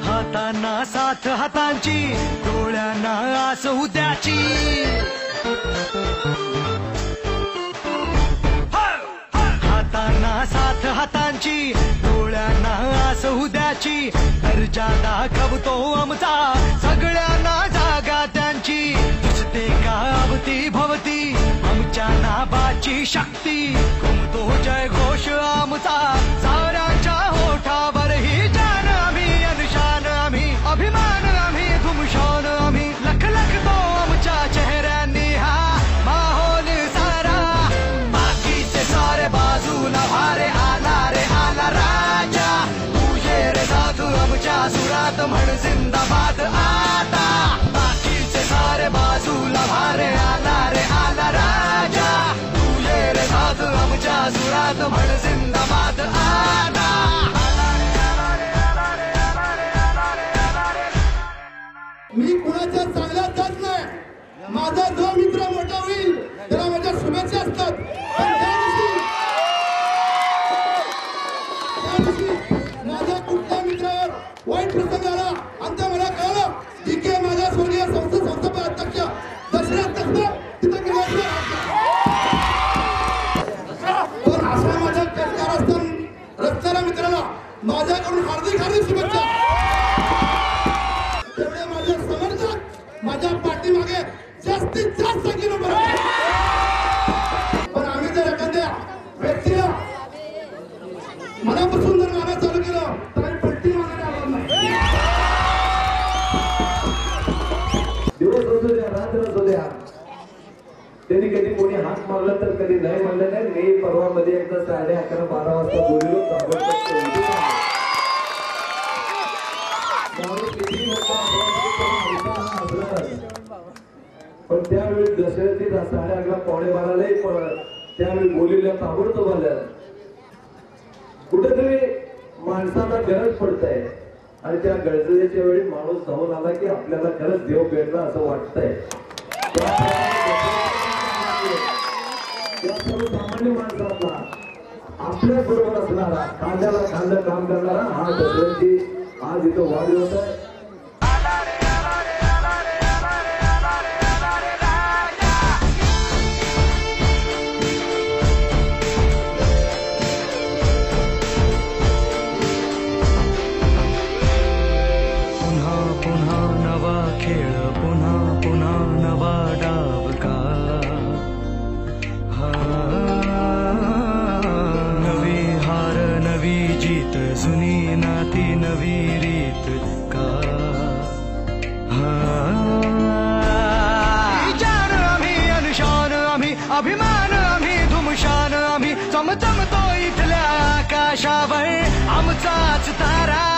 हातांना साथ हातांची, डोळ्यांना आस उद्याची, हातांना साथ हातांची, डोळ्यांना आस उद्याची, दर्जा दाखवतो आमचा सगळ्यांना जागा त्यांची, दिसते का अवती भवती आमच्या नावाची शक्ती, घुमतो जय घोष आमचा साऱ्यांच्या होठावर, ही जान आम्ही अनुशान आम्ही, अभिमान आम्ही, घुमशान आम्ही, लख लख तो आमच्या चेहऱ्यांनी हा माहोल सारा, बाकीचे सारे बाजूला भारे आला रे आला राजा, तुझे रे साधू आमच्या सुरात म्हण जिंदाबाद आता, बाकीचे सारे बाजूला भारे आला रे आला राजा, तुझे रे साधू आमच्या सुरात म्हण जिंदाबाद आता. मी कुणाच्या चांगल्यात जात नाही, माझा जो मित्र मोठा होईल त्याला माझ्या शुभेच्छा असतात, पण त्या दिवशी माझ्या कुठल्या मित्रावर वाईट प्रसंग आला आणि ते मला कळलं, DK माझ्या स्वर्गीय संस्थापक अध्यक्ष दशरथ तक्ष तिथे गेले, पण अशा माझ्या कारस्थान रचणाऱ्या मित्राला माझ्याकडून हार्दिक हार्दिक शुभेच्छा. माझ्या पाठीमागे जास्तीत जास्त संख्येनं उभं राहतात, पण आम्ही जर एखाद्या व्यक्तीला मनापासून जर मानायला चालू केलं तर पलटी मानायला आवडत नाही. दिवस असू द्या रात्र असू द्या, त्यांनी कधी कोणी हात मारलं तर कधी नाही म्हणलं नाही. मी परवा मध्ये एकदा 11:30-12 वाजता बोललो, पण त्यावेळी दशरथी 11:30-12 त्यावेळी बोलीला ताबडतोब आलं. कुठेतरी माणसाला गरज पडत आहे आणि त्या गरजेच्या वेळी माणूस धावून आला की आपल्याला खरंच देव भेटला असं वाटतंय. सामान्य माणसाला आपल्या बरोबर असणारा, खांद्याला खांदा काम करणारा हा दशरथी आज इथं वाढदिवस आहे. जुनी नाती नवी रीत का, जान आम्ही अनुशान आम्ही, अभिमान आम्ही, धुमशान आम्ही, चमचमतो इथल्या आकाशावर आमचाच तारा.